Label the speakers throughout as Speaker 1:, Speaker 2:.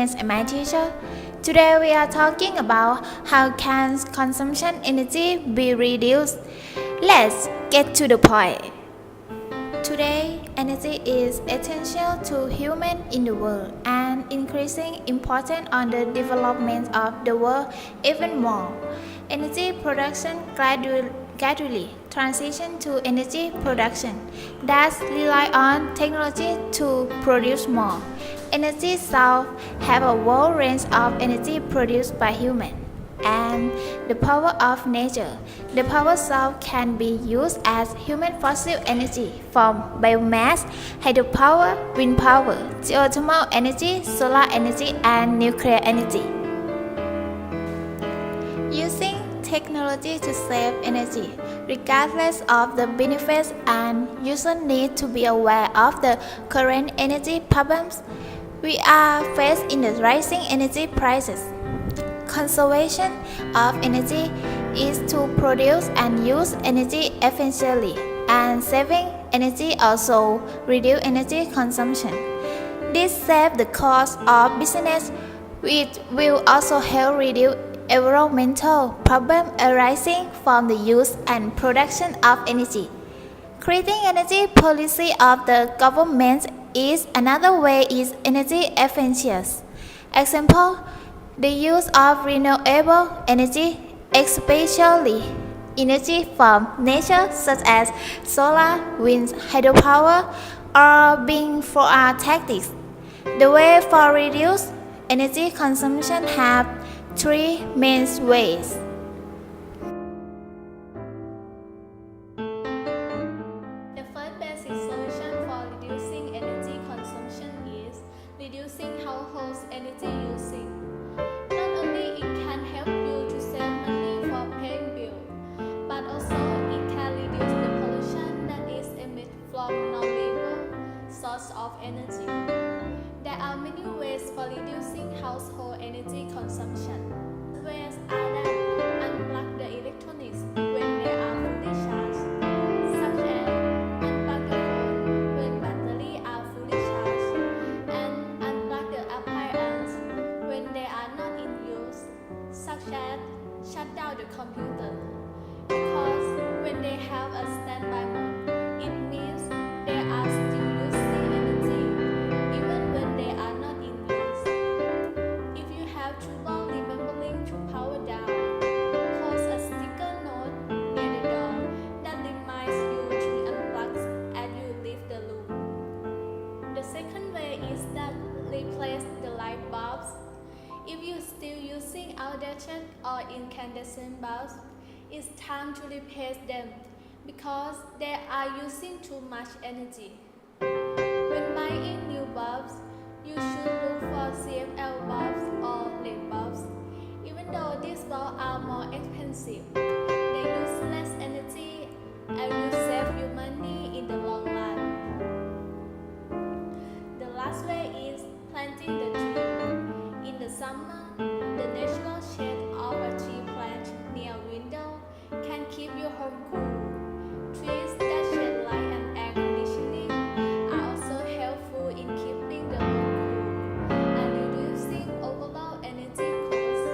Speaker 1: friends and my teacher. Today we are talking about how can consumption energy be reduced. Let's get to the point. Today, energy is essential to humans in the world and increasing important on the development of the world even more. Energy production gradually transition to energy production that rely on technology to produce more. Energy sources have a wide range of energy produced by humans and the power of nature. The power source can be used as human fossil energy from biomass, hydropower, wind power, geothermal energy, solar energy, and nuclear energy. Using technology to save energy, regardless of the benefits, and users need to be aware of the current energy problems we are faced in the rising energy prices. Conservation of energy is to produce and use energy efficiently, and saving energy also reduce energy consumption. This saves the cost of business, which will also help reduce environmental problems arising from the use and production of energy. Creating energy policy of the government is another way is energy efficiency. Example, the use of renewable energy, especially energy from nature such as solar, wind, hydropower, are being for our tactics. The way for reduce energy consumption have three main ways.
Speaker 2: The first basic solution for reducing energy consumption is reducing households' energy usage. Not only it can help you to save money for paying bills, but also it can reduce the pollution that is emitted from non-renewable sources of energy. There are many ways for reducing household energy consumption. Ways are that unplug the electronics when they are fully charged, such as unplug the phone when batteries are fully charged, and unplug the appliances when they are not in use, such as shut down the computer. Because when they have a standby mode, it means they are still using energy, even when they are not in use. If you have trouble remembering to power down, post a sticker note near the door that reminds you to unplug as you leave the room. The second way is that replace the light bulbs. If you're still using outdated or incandescent bulbs, it's time to replace them because they are using too much energy. When buying new bulbs, you should look for CFL bulbs or LED bulbs. Even though these bulbs are more expensive, they use less energy and will save you money in the long run. The last way is planting the tree. In the summer, the natural shade of a tree plant near a window can keep your home cool. Trees that shed light and air conditioning are also helpful in keeping the home cool and reducing overall energy costs.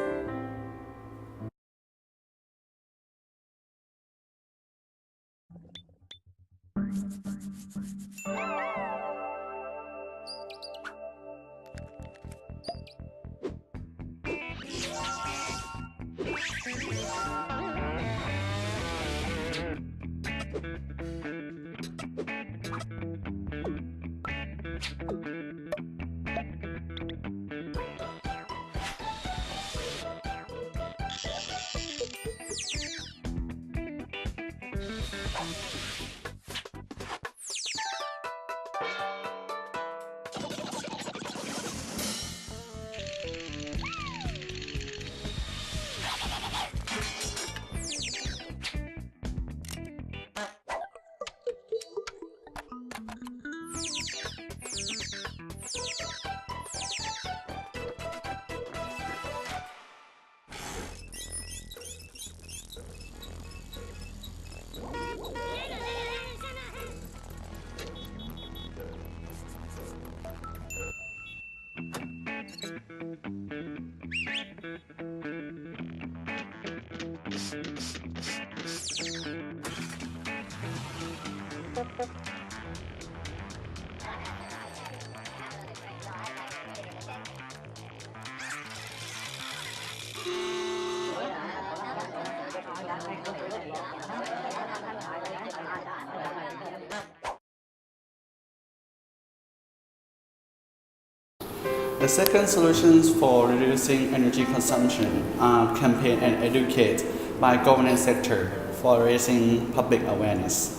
Speaker 3: The second solutions for reducing energy consumption are campaign and educate by government sector for raising public awareness.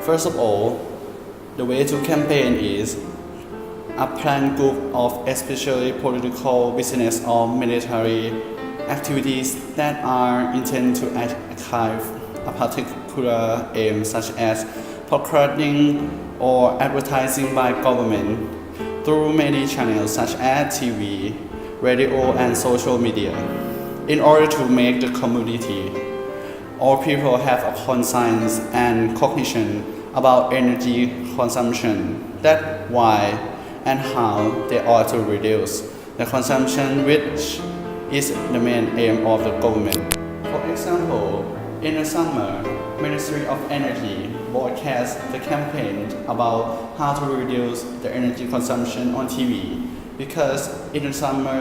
Speaker 3: First of all, the way to campaign is a planned group of especially political, business or military activities that are intended to achieve a particular aim such as proclaiming or advertising by government through many channels such as TV, radio and social media in order to make the community or people have a conscience and cognition about energy consumption, that why and how they ought to reduce the consumption, which is the main aim of the government. For example, in the summer, Ministry of Energy broadcasts the campaign about how to reduce the energy consumption on TV because in the summer,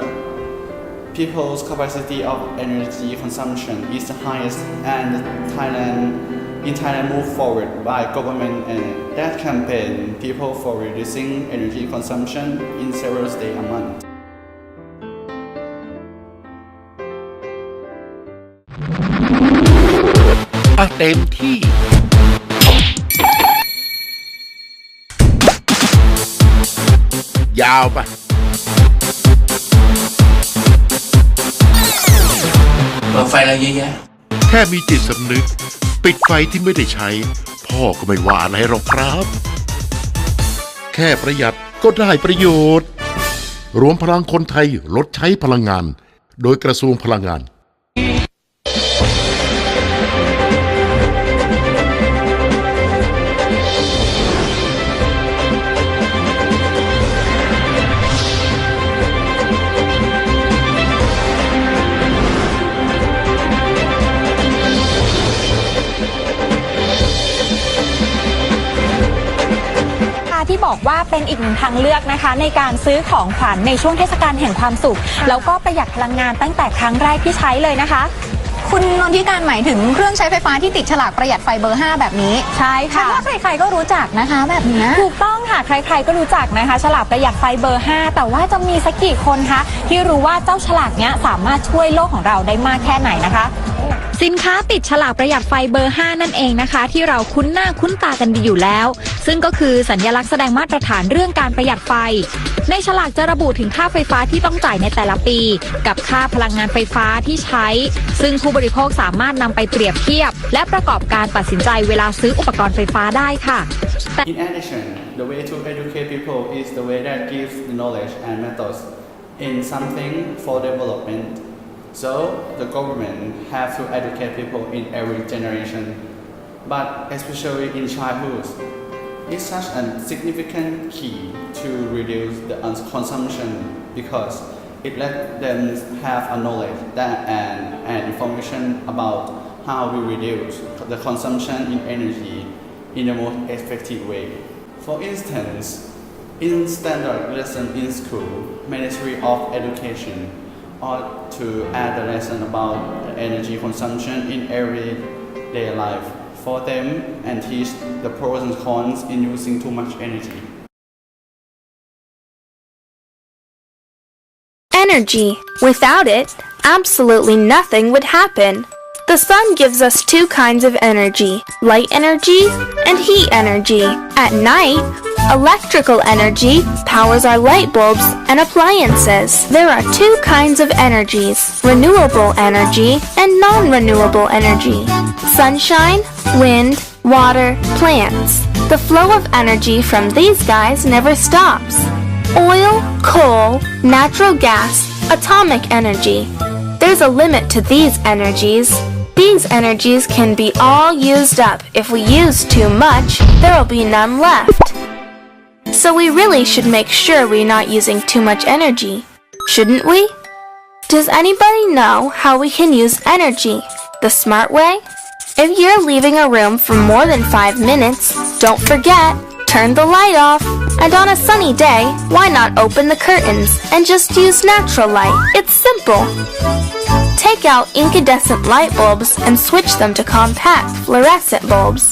Speaker 3: people's capacity of energy consumption is the highest and Thailand moved forward by government and that campaign people for reducing energy consumption in several days a month.
Speaker 4: เต็มที่ยาวไป
Speaker 5: เปิดไฟอะไรเยอะแยะ
Speaker 4: แค่มีจิตสำนึกปิดไฟที่ไม่ได้ใช้พ่อก็ไม่ว่าอะไรหรอกครับแค่ประหยัดก็ได้ประโยชน์รวมพลังคนไทยลดใช้พลังงานโดยกระทรวงพลังงาน
Speaker 6: ที่บอกว่าเป็นอีกหนึ่งทางเลือกนะคะในการซื้อของขวัญในช่วงเทศกาลแห่งความสุขแล้วก็ประหยัดพลังงานตั้งแต่ครั้งแรกที่ใช้เลยนะคะคุณนนทิการหมายถึงเครื่องใช้ไฟฟ้าที่ติดฉลากประหยัดไฟเบอร์ 5แบบนี้ใช่ค่ะว่าใครๆก็รู้จักนะคะแบบนี้ถูกต้องค่ะใครๆก็รู้จักนะคะฉลากประหยัดไฟเบอร์ 5แต่ว่าจะมีสักกี่คนคะที่รู้ว่าเจ้าฉลากเนี้ยสามารถช่วยโลกของเราได้มากแค่ไหนนะคะสินค้าติดฉลากประหยัดไฟเบอร์ 5นั่นเองนะคะที่เราคุ้นหน้าคุ้นตากันดีอยู่แล้วซึ่งก็คือสัญลักษณ์แสดงมาตรฐานเรื่องการประหยัดไฟในฉลากจะระบุถึงค่าไฟฟ้าที่ต้องจ่ายในแต่ละปีกับค่าพลังงานไฟฟ้าที่ใช้ซึ่งผู้บริโภคสามารถนำไปเปรียบเทียบและประกอบการตัดสินใจเวลาซื้ออุปกรณ์ไฟฟ้าได้ค่ะ
Speaker 3: In addition, the way to educate people is the way that gives the knowledge and methods in something for development.So the government have to educate people in every generation, but especially in childhood, it's such a significant key to reduce the consumption because it lets them have a knowledge and information about how we reduce the consumption in energy in the most effective way. For instance, in standard lesson in school, Ministry of Education.ought to add a lesson about energy consumption in everyday life for them and teach the pros and cons in using too much energy.
Speaker 7: Energy. Without it, absolutely nothing would happen. The sun gives us two kinds of energy, light energy and heat energy. At night, electrical energy powers our light bulbs and appliances. There are two kinds of energies, renewable energy and non-renewable energy. Sunshine, wind, water, plants. The flow of energy from these guys never stops. Oil, coal, natural gas, atomic energy. There's a limit to these energies.These energies can be all used up. If we use too much, there'll be none left. So we really should make sure we're not using too much energy, shouldn't we? Does anybody know how we can use energy the smart way? If you're leaving a room for more than 5 minutes, don't forget, turn the light off. And on a sunny day, why not open the curtains and just use natural light? It's simple.Take out incandescent light bulbs and switch them to compact fluorescent bulbs.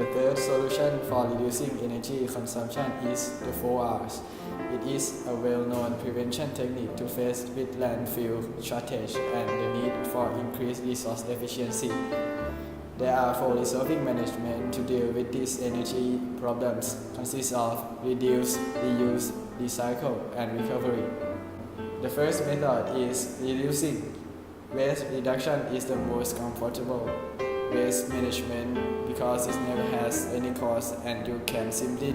Speaker 8: The third solution for reducing energy consumption is the 4Rs. It is a well-known prevention technique to face with landfill shortage and the need for increased resource efficiency. There are 4 resolving management to deal with these energy problems, consists of reduce, reuse, recycle, and recovery. The first method is reducing. Waste reduction is the most comfortable waste management because it never has any cost and you can simply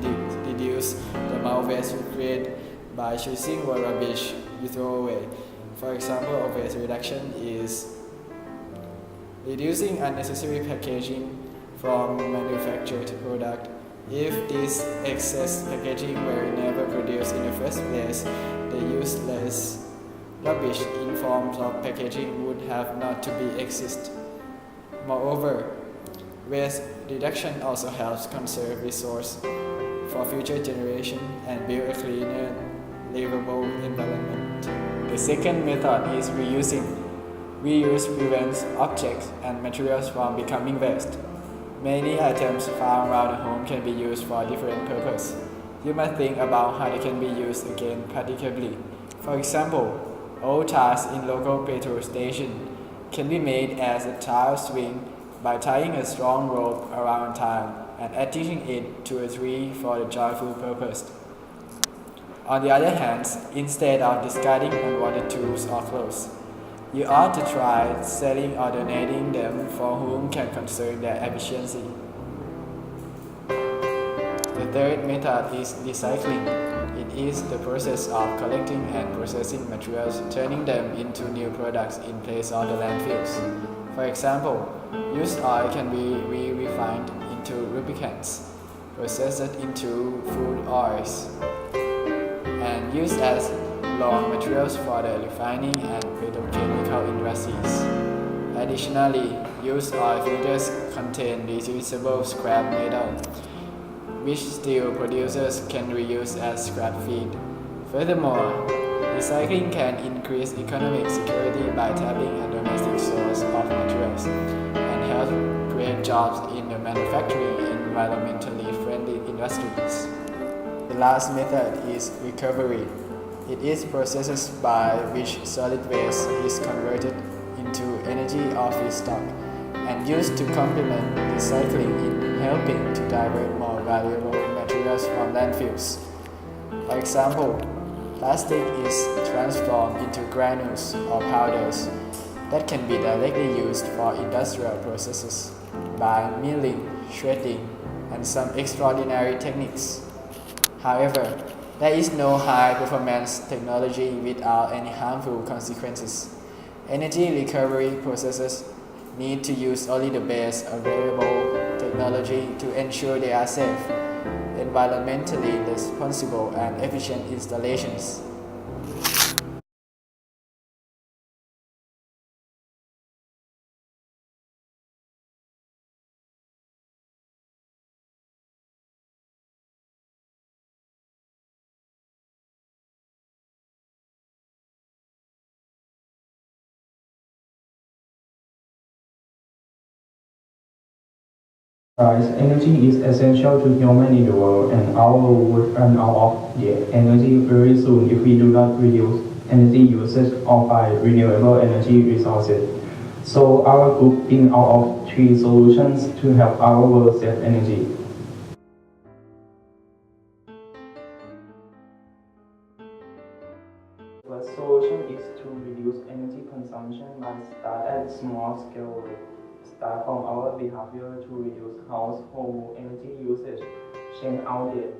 Speaker 8: reduce the amount of waste you create by choosing what rubbish you throw away. For example of waste reduction is reducing unnecessary packaging from manufactured product. If this excess packaging were never produced in the first place, the useless rubbish in forms of packaging would have not to be exist. Moreover, waste reduction also helps conserve resource for future generation and build a cleaner, livable environment. The second method is reusing. Reuse prevents objects and materials from becoming waste. Many items found around the home can be used for different purposes. You must think about how they can be used again practically. For example, old tires in local petrol station can be made as a tire swing by tying a strong rope around a tire and attaching it to a tree for the joyful purpose. On the other hand, instead of discarding unwanted tools or clothes, you ought to try selling or donating them for whom can conserve their efficiency. The third method is recycling. It is the process of collecting and processing materials, turning them into new products in place of the landfills. For example, used oil can be refined into lubricants, processed into food oils, and used as raw materials for the refining and petrochemical industries. Additionally, used oil filters contain reusable scrap metal, which steel producers can reuse as scrap feed. Furthermore, recycling can increase economic security by tapping a domestic source of materials and help create jobs in the manufacturing environmentally friendly industries. The last method is recovery. It is processes by which solid waste is converted into energy or feedstock and used to complement recycling in helping to divert more valuable materials from landfills. For example, plastic is transformed into granules or powders that can be directly used for industrial processes by milling, shredding, and some extraordinary techniques. However, there is no high-performance technology without any harmful consequences. Energy recovery processes need to use only the best available technology to ensure they are safe, environmentally responsible, and efficient installations.
Speaker 9: Energy is essential to humans in the world, and our world would run out of the energy very soon if we do not reduce energy usage or find renewable energy resources. So our group thinks out of 3 solutions to help our world save energy. The solution is to reduce energy consumption by start at small scale. Start from our behavior to reduce household energy usage, change out the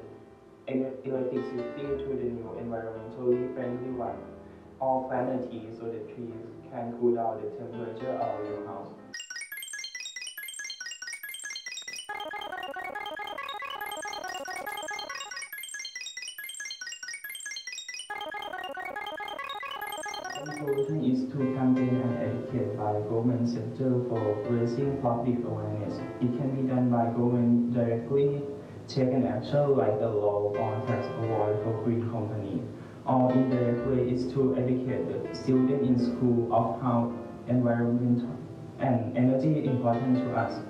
Speaker 9: electricity to the new environmentally friendly one, or plant a tree so the trees can cool down the temperature of your house. The solution is to campaign and educate by government sector for raising public awareness. It can be done by government directly taking action like the law on tax avoid for green company, or indirectly is to educate the student in school of how environment and energy important to us.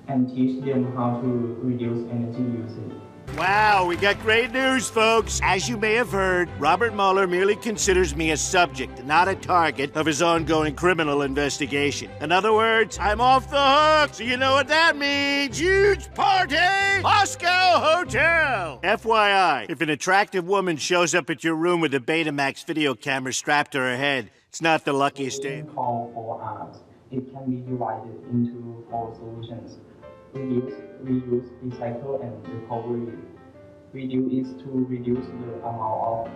Speaker 9: and teach them how to reduce energy usage.
Speaker 10: Wow, we got great news, folks. As you may have heard, Robert Mueller merely considers me a subject, not a target of his ongoing criminal investigation. In other words, I'm off the hook. So you know what that means. Huge party! Moscow Hotel! FYI, if an attractive woman shows up at your room with a Betamax video camera strapped to her head, it's not the luckiest day.
Speaker 9: Call for art. It can be divided into 4 solutions: reduce, reuse, recycle, and recovery. Reduce is to reduce the amount of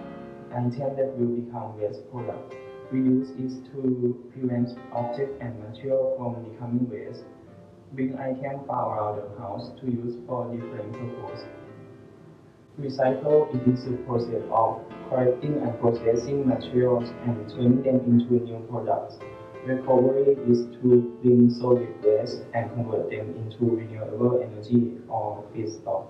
Speaker 9: item that will become waste product. Reuse is to prevent object and material from becoming waste. Bring items far around the house to use for different purposes. Recycle is the process of collecting and processing materials and turning them into new products. Recovery is to bring solid waste and convert them into renewable energy or feedstock.